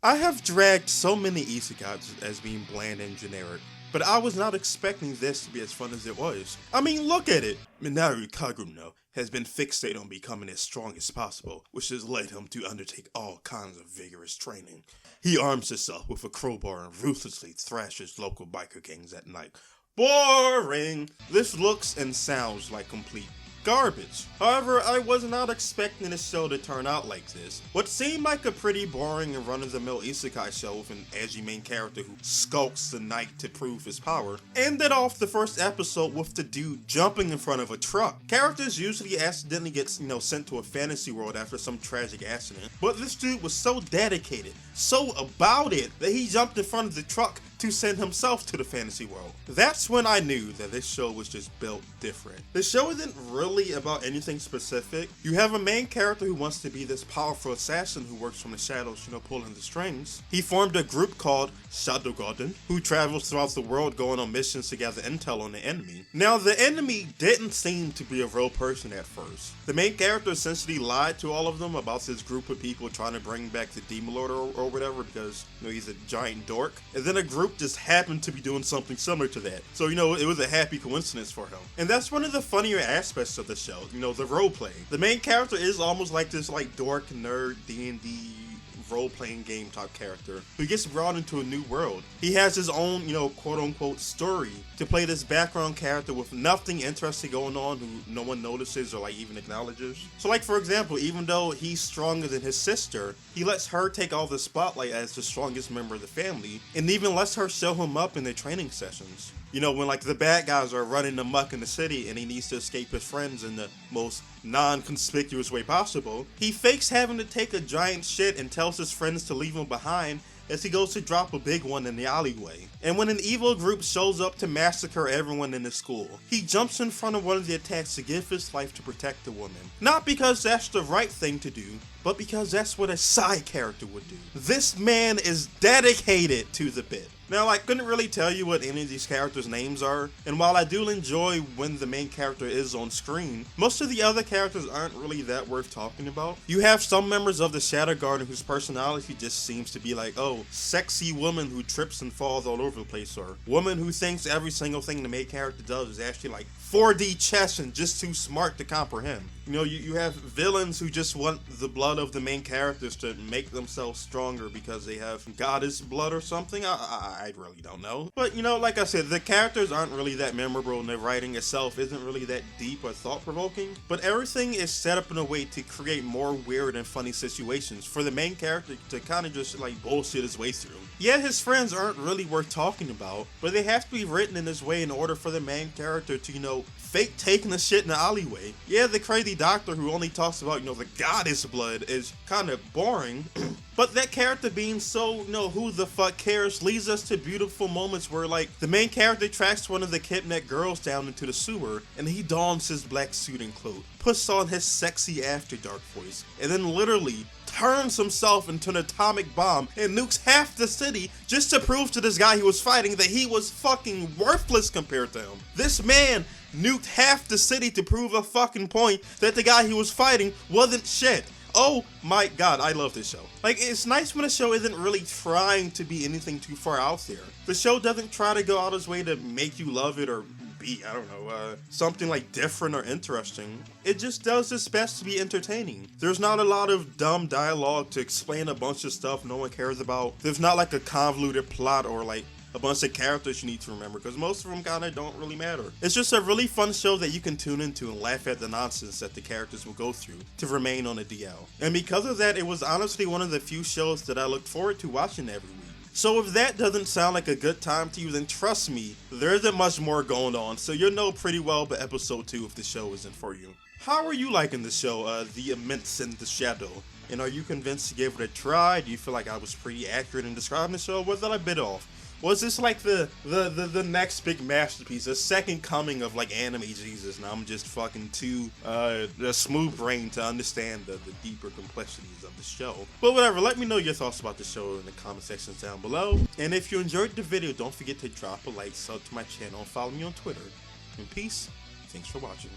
I have dragged so many isekais as being bland and generic, but I was not expecting this to be as fun as it was. I mean, look at it! Minaru Kaguno has been fixated on becoming as strong as possible, which has led him to undertake all kinds of vigorous training. He arms himself with a crowbar and ruthlessly thrashes local biker gangs at night. Boring! This looks and sounds like complete garbage. However, I was not expecting the show to turn out like this. What seemed like a pretty boring and run-of-the-mill isekai show with an edgy main character who skulks the night to prove his power, ended off the first episode with the dude jumping in front of a truck. Characters usually accidentally get, sent to a fantasy world after some tragic accident, but this dude was so dedicated, so about it, that he jumped in front of the truck to send himself to the fantasy world. That's when I knew that this show was just built different. The show isn't really about anything specific. You have a main character who wants to be this powerful assassin who works from the shadows, pulling the strings. He formed a group called Shadow Garden, who travels throughout the world going on missions to gather intel on the enemy. Now, the enemy didn't seem to be a real person at first. The main character essentially lied to all of them about this group of people trying to bring back the Demon Lord or whatever because, he's a giant dork. And then a group just happened to be doing something similar to that. So, it was a happy coincidence for him. And that's one of the funnier aspects of the show, the roleplay. The main character is almost like this dork nerd D&D role-playing game type character who gets brought into a new world. He has his own, quote-unquote story to play this background character with nothing interesting going on who no one notices or even acknowledges. So for example, even though he's stronger than his sister, he lets her take all the spotlight as the strongest member of the family and even lets her show him up in their training sessions. When the bad guys are running amok in the city and he needs to escape his friends in the most non-conspicuous way possible, he fakes having to take a giant shit and tells his friends to leave him behind as he goes to drop a big one in the alleyway. And when an evil group shows up to massacre everyone in the school, he jumps in front of one of the attacks to give his life to protect the woman. Not because that's the right thing to do, but because that's what a side character would do. This man is dedicated to the bit. Now, I couldn't really tell you what any of these characters' names are, and while I do enjoy when the main character is on screen, most of the other characters aren't really that worth talking about. You have some members of the Shadow Garden whose personality just seems to be sexy woman who trips and falls all over the place, or woman who thinks every single thing the main character does is actually 4D chess and just too smart to comprehend. You have villains who just want the blood of the main characters to make themselves stronger because they have goddess blood or something. I really don't know. But, like I said, the characters aren't really that memorable and the writing itself isn't really that deep or thought-provoking. But everything is set up in a way to create more weird and funny situations for the main character to kind of just bullshit his way through. Yeah, his friends aren't really worth talking about, but they have to be written in this way in order for the main character to, fake taking a shit in the alleyway. Yeah, the crazy doctor who only talks about, the goddess blood is kind of boring. But that character being so, who the fuck cares, leads us to beautiful moments where, the main character tracks one of the kidnapped girls down into the sewer, and he dons his black suit and cloak, puts on his sexy After Dark voice, and then literally turns himself into an atomic bomb and nukes half the city just to prove to this guy he was fighting that he was fucking worthless compared to him. This man nuked half the city to prove a fucking point that the guy he was fighting wasn't shit. Oh my god, I love this show. It's nice when a show isn't really trying to be anything too far out there. The show doesn't try to go out its way to make you love it or be, something different or interesting. It just does its best to be entertaining. There's not a lot of dumb dialogue to explain a bunch of stuff no one cares about. There's not a convoluted plot or a bunch of characters you need to remember, because most of them kind of don't really matter. It's just a really fun show that you can tune into and laugh at the nonsense that the characters will go through to remain on the DL. And because of that, it was honestly one of the few shows that I looked forward to watching every week. So if that doesn't sound like a good time to you, then trust me, there isn't much more going on, so you'll know pretty well by episode 2 if the show isn't for you. How are you liking the show, The Eminence in the Shadow? And are you convinced to give it a try? Do you feel like I was pretty accurate in describing the show? Was that a bit off? Was this the next big masterpiece, the second coming of anime Jesus, and I'm just fucking too smooth brain to understand the deeper complexities of the show? But whatever, let me know your thoughts about the show in the comment sections down below. And if you enjoyed the video, don't forget to drop a like, sub to my channel, and follow me on Twitter. And peace, thanks for watching.